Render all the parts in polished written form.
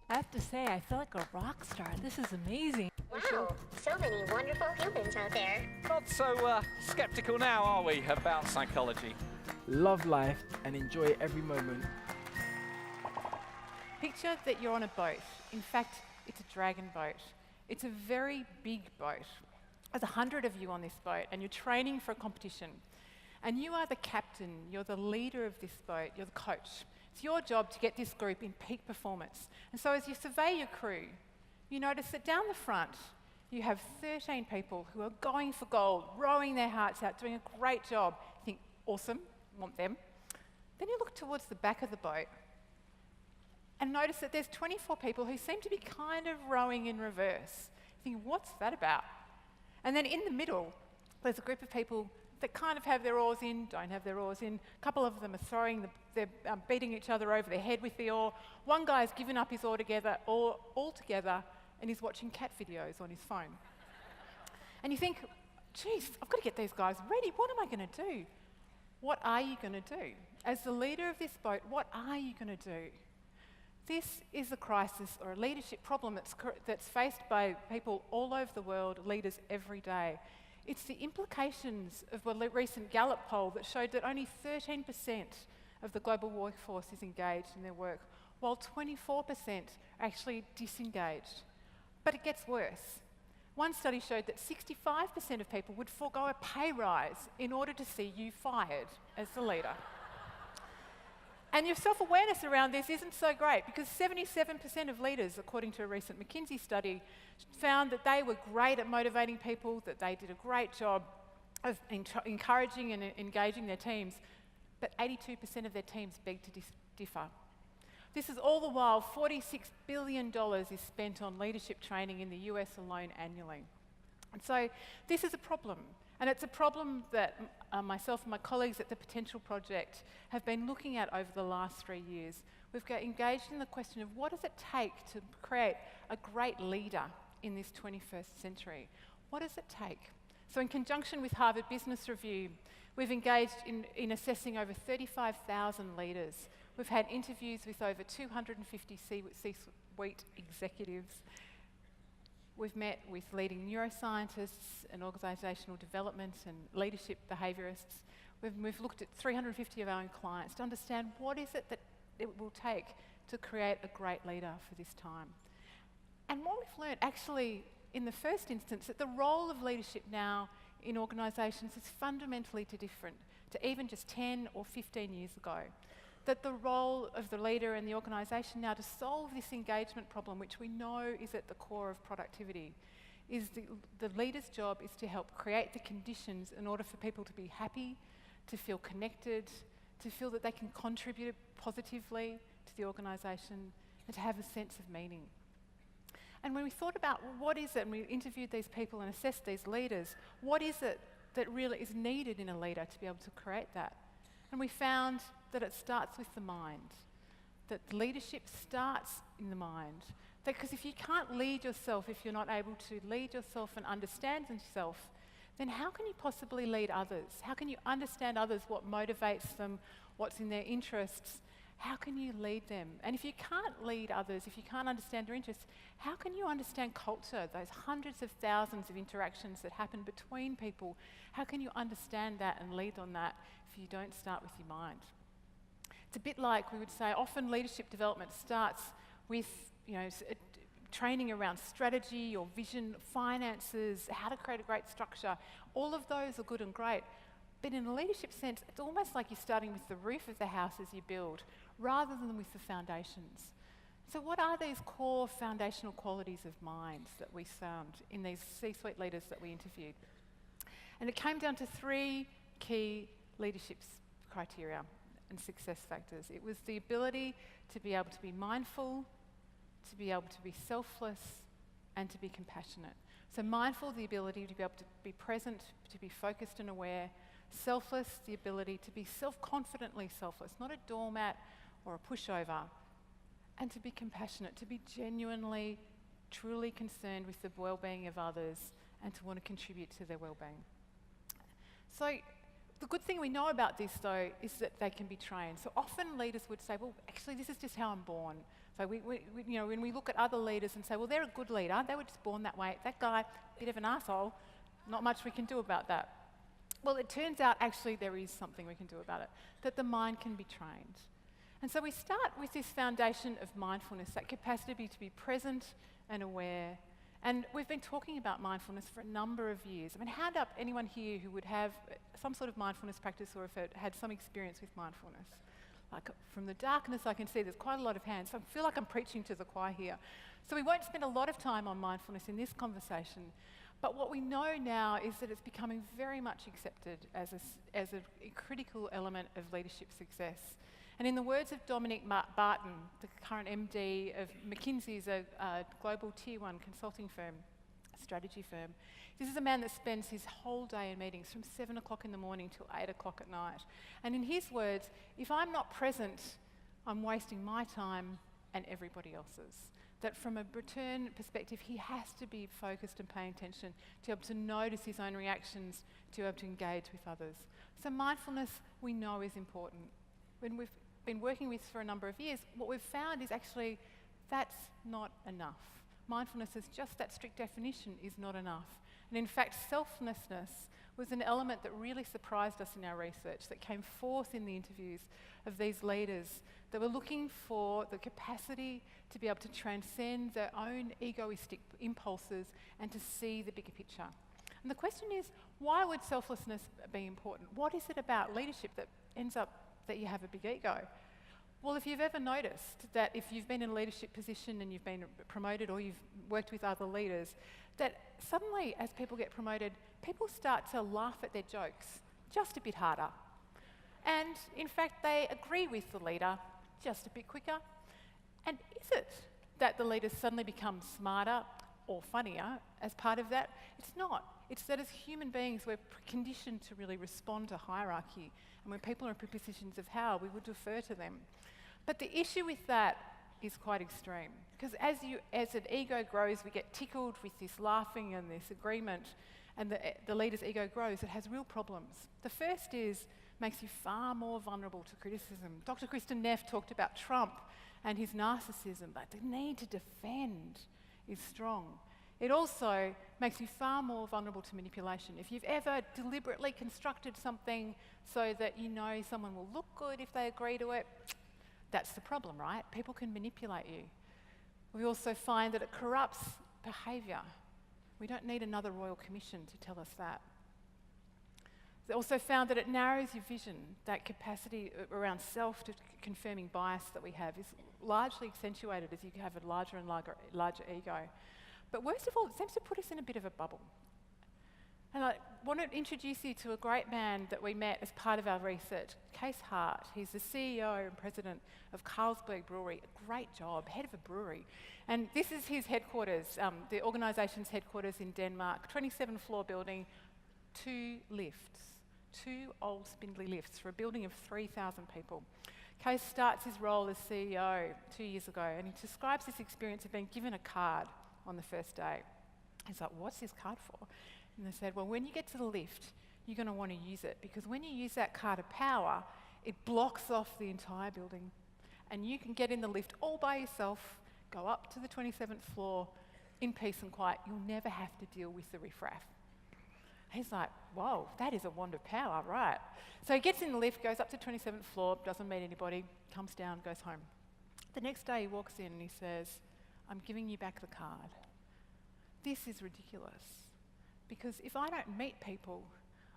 I have to say, I feel like a rock star. This is amazing. Wow, so many wonderful humans out there. Not so skeptical now, are we, about psychology? Love life and enjoy every moment. Picture that you're on a boat. In fact, it's a dragon boat. It's a very big boat. There's 100 of you on this boat and you're training for a competition. And you are the captain, you're the leader of this boat, you're the coach. It's your job to get this group in peak performance. And so as you survey your crew, you notice that down the front, you have 13 people who are going for gold, rowing their hearts out, doing a great job. You think, awesome, want them. Then you look towards the back of the boat and notice that there's 24 people who seem to be kind of rowing in reverse. You think, what's that about? And then in the middle, there's a group of people that kind of have their oars in, don't have their oars in. A couple of them are they're beating each other over the head with the oar. One guy's given up his oar altogether and is watching cat videos on his phone. And you think, geez, I've got to get these guys ready. What am I going to do? What are you going to do? As the leader of this boat, what are you going to do? This is a crisis or a leadership problem that's faced by people all over the world, leaders every day. It's the implications of a recent Gallup poll that showed that only 13% of the global workforce is engaged in their work, while 24% are actually disengaged. But it gets worse. One study showed that 65% of people would forego a pay rise in order to see you fired as the leader. And your self-awareness around this isn't so great because 77% of leaders, according to a recent McKinsey study, found that they were great at motivating people, that they did a great job of encouraging and engaging their teams, but 82% of their teams begged to differ. This is all the while $46 billion is spent on leadership training in the US alone annually. And so this is a problem. And it's a problem that myself and my colleagues at the Potential Project have been looking at over the last 3 years. We've engaged in the question of what does it take to create a great leader in this 21st century? What does it take? So in conjunction with Harvard Business Review, we've engaged in assessing over 35,000 leaders. We've had interviews with over 250 C-suite executives. We've met with leading neuroscientists and organisational development and leadership behaviourists. We've looked at 350 of our own clients to understand what is it that it will take to create a great leader for this time. And what we've learned actually in the first instance, that the role of leadership now in organisations is fundamentally different to even just 10 or 15 years ago. That the role of the leader and the organisation now to solve this engagement problem, which we know is at the core of productivity, is the leader's job is to help create the conditions in order for people to be happy, to feel connected, to feel that they can contribute positively to the organisation, and to have a sense of meaning. And when we thought about what is it, and we interviewed these people and assessed these leaders, what is it that really is needed in a leader to be able to create that? And we found that it starts with the mind, that leadership starts in the mind. Because if you can't lead yourself, if you're not able to lead yourself and understand yourself, then how can you possibly lead others? How can you understand others, what motivates them, what's in their interests? How can you lead them? And if you can't lead others, if you can't understand their interests, how can you understand culture, those hundreds of thousands of interactions that happen between people? How can you understand that and lead on that if you don't start with your mind? It's a bit like we would say often leadership development starts with training around strategy or vision, finances, how to create a great structure. All of those are good and great. But in a leadership sense, it's almost like you're starting with the roof of the house as you build, rather than with the foundations. So what are these core foundational qualities of mind that we found in these C-suite leaders that we interviewed? And it came down to 3 key leadership criteria and success factors. It was the ability to be able to be mindful, to be able to be selfless, and to be compassionate. So mindful, the ability to be able to be present, to be focused and aware. Selfless, the ability to be self-confidently selfless, not a doormat or a pushover. And to be compassionate, to be genuinely, truly concerned with the well-being of others and to want to contribute to their well-being. So the good thing we know about this, though, is that they can be trained. So often leaders would say, well, actually, this is just how I'm born. So when we look at other leaders and say, well, they're a good leader, they were just born that way. That guy, bit of an asshole, not much we can do about that. Well, it turns out actually there is something we can do about it, that the mind can be trained. And so we start with this foundation of mindfulness, that capacity to be present and aware. And we've been talking about mindfulness for a number of years. I mean, hand up anyone here who would have some sort of mindfulness practice or if it had some experience with mindfulness. Like from the darkness I can see there's quite a lot of hands, so I feel like I'm preaching to the choir here. So we won't spend a lot of time on mindfulness in this conversation, but what we know now is that it's becoming very much accepted as a critical element of leadership success. And in the words of Dominic Barton, the current MD of McKinsey's a global tier 1 consulting firm, strategy firm, this is a man that spends his whole day in meetings from 7 o'clock in the morning till 8 o'clock at night. And in his words, if I'm not present, I'm wasting my time and everybody else's. That from a return perspective, he has to be focused and paying attention to be able to notice his own reactions, to be able to engage with others. So mindfulness, we know, is important. When we've been working with for a number of years, what we've found is actually that's not enough. Mindfulness as just that strict definition is not enough. And in fact, selflessness was an element that really surprised us in our research, that came forth in the interviews of these leaders that were looking for the capacity to be able to transcend their own egoistic impulses and to see the bigger picture. And the question is, why would selflessness be important? What is it about leadership that ends up that you have a big ego? Well, if you've ever noticed that if you've been in a leadership position and you've been promoted or you've worked with other leaders, that suddenly as people get promoted, people start to laugh at their jokes just a bit harder. And in fact, they agree with the leader just a bit quicker. And is it that the leaders suddenly become smarter or funnier as part of that? It's not. It's that as human beings, we're conditioned to really respond to hierarchy. And when people are in positions of power, we would defer to them. But the issue with that is quite extreme. Because as an ego grows, we get tickled with this laughing and this agreement, and the leader's ego grows, it has real problems. The first is, makes you far more vulnerable to criticism. Dr. Kristen Neff talked about Trump and his narcissism, but the need to defend is strong. It also makes you far more vulnerable to manipulation. If you've ever deliberately constructed something so that you know someone will look good if they agree to it, that's the problem, right? People can manipulate you. We also find that it corrupts behaviour. We don't need another royal commission to tell us that. They also found that it narrows your vision. That capacity around self-confirming bias that we have is largely accentuated as you have a larger and larger ego. But worst of all, it seems to put us in a bit of a bubble. And I want to introduce you to a great man that we met as part of our research, Case Hart. He's the CEO and president of Carlsberg Brewery. A great job, head of a brewery. And this is his headquarters, the organisation's headquarters in Denmark, 27-floor building, 2 lifts, 2 old spindly lifts for a building of 3,000 people. Case starts his role as CEO 2 years ago, and he describes this experience of being given a card on the first day. He's like, what's this card for? And they said, well, when you get to the lift, you're going to want to use it, because when you use that card of power, it blocks off the entire building. And you can get in the lift all by yourself, go up to the 27th floor in peace and quiet. You'll never have to deal with the riffraff. He's like, whoa, that is a wand of power, right? So he gets in the lift, goes up to 27th floor, doesn't meet anybody, comes down, goes home. The next day he walks in and he says, I'm giving you back the card. This is ridiculous. Because if I don't meet people,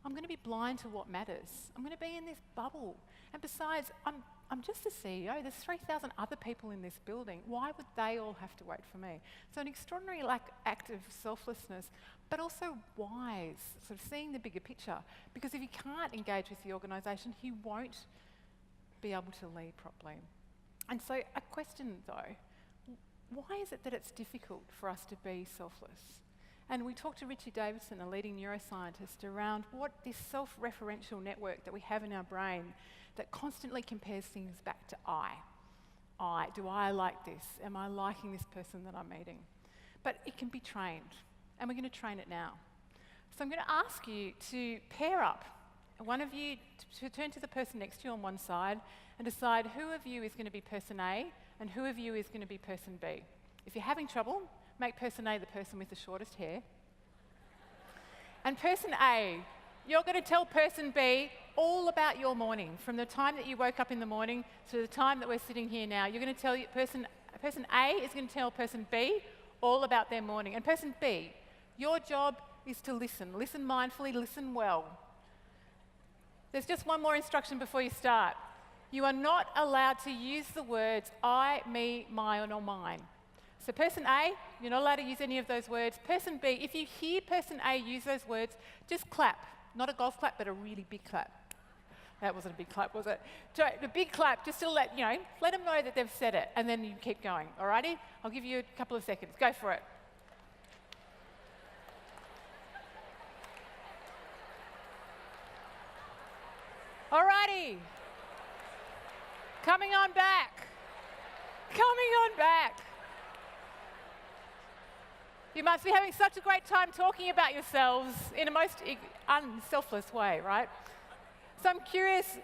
I'm going to be blind to what matters. I'm going to be in this bubble. And besides, I'm just the CEO. There's 3,000 other people in this building. Why would they all have to wait for me? So an extraordinary act of selflessness, but also wise, sort of seeing the bigger picture. Because if he can't engage with the organisation, he won't be able to lead properly. And so a question though, why is it that it's difficult for us to be selfless? And we talked to Richie Davidson, a leading neuroscientist, around what this self-referential network that we have in our brain that constantly compares things back to I. Do I like this? Am I liking this person that I'm meeting? But it can be trained, and we're going to train it now. So I'm going to ask you to pair up. One of you to turn to the person next to you on one side and decide who of you is going to be person A and who of you is going to be person B? If you're having trouble, make person A the person with the shortest hair. And person A, you're going to tell person B all about your morning, from the time that you woke up in the morning to the time that we're sitting here now. You're going to tell person A is going to tell person B all about their morning. And person B, your job is to listen. Listen mindfully, listen well. There's just one more instruction before you start. You are not allowed to use the words I, me, mine, or mine. So person A, you're not allowed to use any of those words. Person B, if you hear person A use those words, just clap. Not a golf clap, but a really big clap. That wasn't a big clap, was it? So a big clap, just to let them know that they've said it, and then you keep going. Alrighty? I'll give you a couple of seconds. Go for it. Alrighty. Coming on back. Coming on back. You must be having such a great time talking about yourselves in a most unselfless way, right? So I'm curious,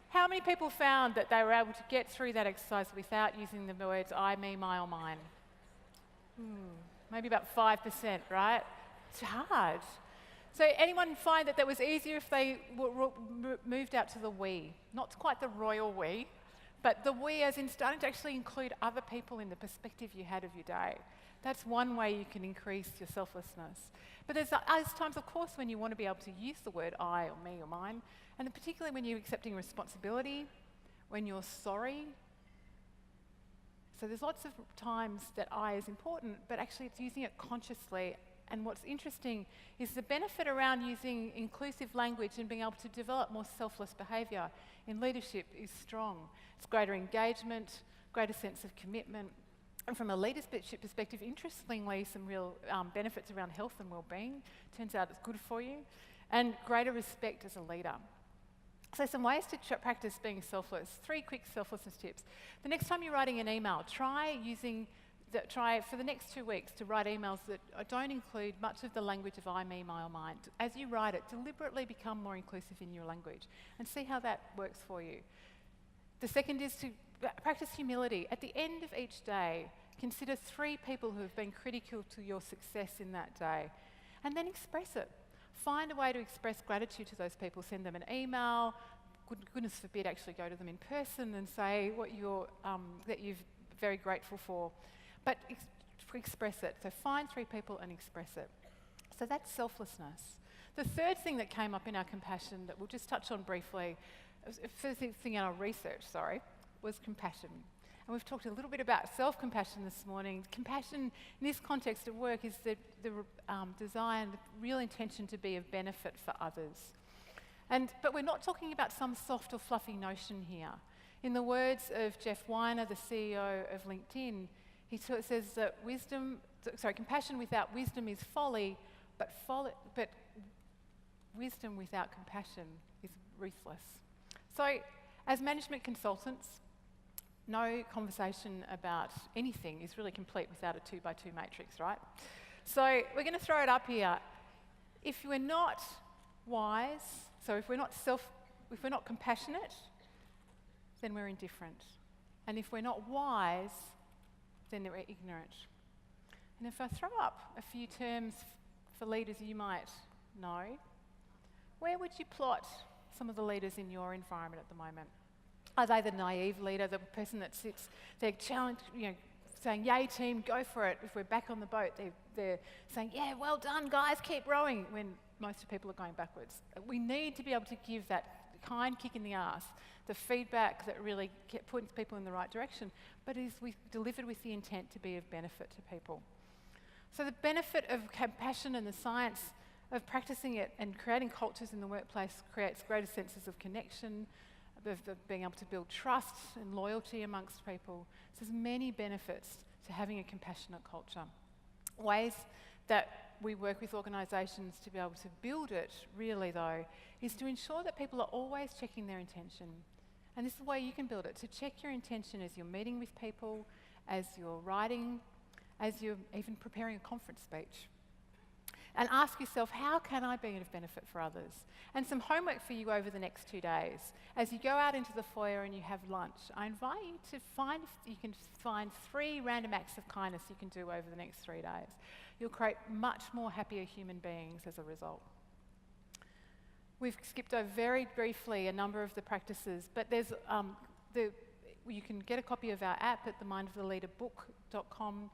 how many people found that they were able to get through that exercise without using the words I, me, my, or mine? Maybe about 5%, right? It's hard. So anyone find that was easier if they moved out to the we? Not quite the royal we, but the we as in starting to actually include other people in the perspective you had of your day. That's one way you can increase your selflessness. But there's times, of course, when you want to be able to use the word I or me or mine, and particularly when you're accepting responsibility, when you're sorry. So there's lots of times that I is important, but actually it's using it consciously. And what's interesting is the benefit around using inclusive language and being able to develop more selfless behaviour in leadership is strong. It's greater engagement, greater sense of commitment, and from a leadership perspective, interestingly, some real benefits around health and well-being. Turns out it's good for you. And greater respect as a leader. So some ways to practice being selfless. 3 quick selflessness tips. The next time you're writing an email, try for the next 2 weeks to write emails that don't include much of the language of I, me, my, or mine. As you write it, deliberately become more inclusive in your language and see how that works for you. The second is to practice humility. At the end of each day, consider 3 people who have been critical to your success in that day, and then express it. Find a way to express gratitude to those people. Send them an email. Goodness forbid, actually go to them in person and say what that you're very grateful for. But express it. So find 3 people and express it. So that's selflessness. The third thing that came up in our compassion that we'll just touch on briefly, first thing in our research, was compassion. And we've talked a little bit about self-compassion this morning. Compassion in this context at work is the design, the real intention to be of benefit for others. But we're not talking about some soft or fluffy notion here. In the words of Jeff Weiner, the CEO of LinkedIn, he says that compassion without wisdom is folly, but wisdom without compassion is ruthless. So, as management consultants, no conversation about anything is really complete without a 2x2 matrix, right? So we're going to throw it up here. If we're not wise, so if we're not compassionate, then we're indifferent. And if we're not wise, then we're ignorant. And if I throw up a few terms for leaders you might know, where would you plot some of the leaders in your environment at the moment? Are they the naive leader, the person that sits there challenged, saying, yay team, go for it? If we're back on the boat, they're saying, yeah, well done guys, keep rowing, when most people are going backwards. We need to be able to give that kind kick in the arse, the feedback that really points people in the right direction, but is delivered with the intent to be of benefit to people. So the benefit of compassion and the science of practicing it and creating cultures in the workplace creates greater senses of connection, of being able to build trust and loyalty amongst people. So there's many benefits to having a compassionate culture. Ways that we work with organisations to be able to build it, really though, is to ensure that people are always checking their intention. And this is the way you can build it, to check your intention as you're meeting with people, as you're writing, as you're even preparing a conference speech. And ask yourself, how can I be of benefit for others? And some homework for you over the next 2 days. As you go out into the foyer and you have lunch, I invite you to find if you can find 3 random acts of kindness you can do over the next 3 days. You'll create much more happier human beings as a result. We've skipped over very briefly a number of the practices, but there's you can get a copy of our app at themindoftheleaderbook.com.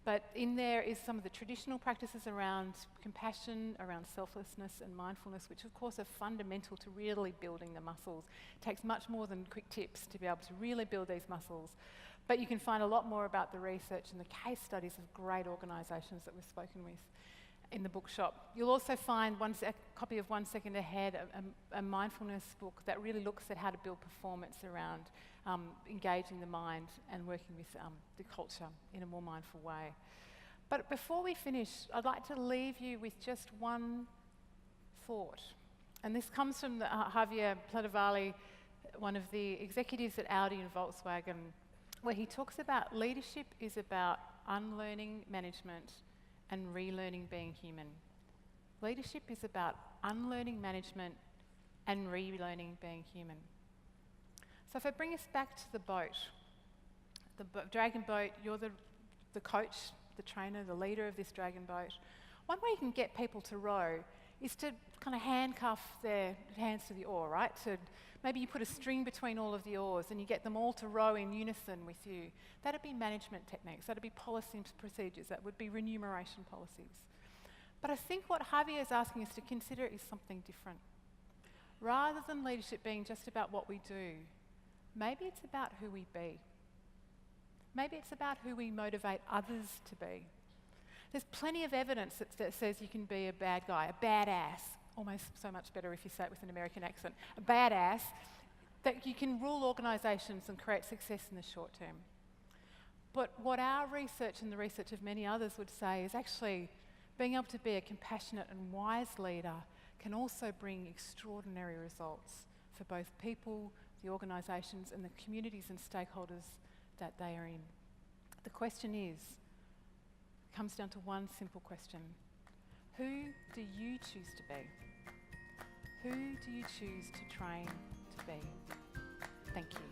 But in there is some of the traditional practices around compassion, around selflessness and mindfulness, which of course are fundamental to really building the muscles. It takes much more than quick tips to be able to really build these muscles. But you can find a lot more about the research and the case studies of great organisations that we've spoken with in the bookshop. You'll also find a copy of 1 Second Ahead, a mindfulness book that really looks at how to build performance around engaging the mind and working with the culture in a more mindful way. But before we finish, I'd like to leave you with just one thought. And this comes from Javier Pladavalli, one of the executives at Audi and Volkswagen, where he talks about leadership is about unlearning management and relearning being human. Leadership is about unlearning management and relearning being human. So if I bring us back to the boat, dragon boat, you're the coach, the trainer, the leader of this dragon boat. One way you can get people to row is to kind of handcuff their hands to the oar, right? Maybe you put a string between all of the oars and you get them all to row in unison with you. That'd be management techniques, that'd be policy and procedures, that would be remuneration policies. But I think what Javier is asking us to consider is something different. Rather than leadership being just about what we do, maybe it's about who we be. Maybe it's about who we motivate others to be. There's plenty of evidence that says you can be a bad guy, a badass, almost so much better if you say it with an American accent, a badass, that you can rule organisations and create success in the short term. But what our research and the research of many others would say is actually being able to be a compassionate and wise leader can also bring extraordinary results for both people, the organisations and the communities and stakeholders that they are in. The question comes down to one simple question. Who do you choose to be? Who do you choose to train to be? Thank you.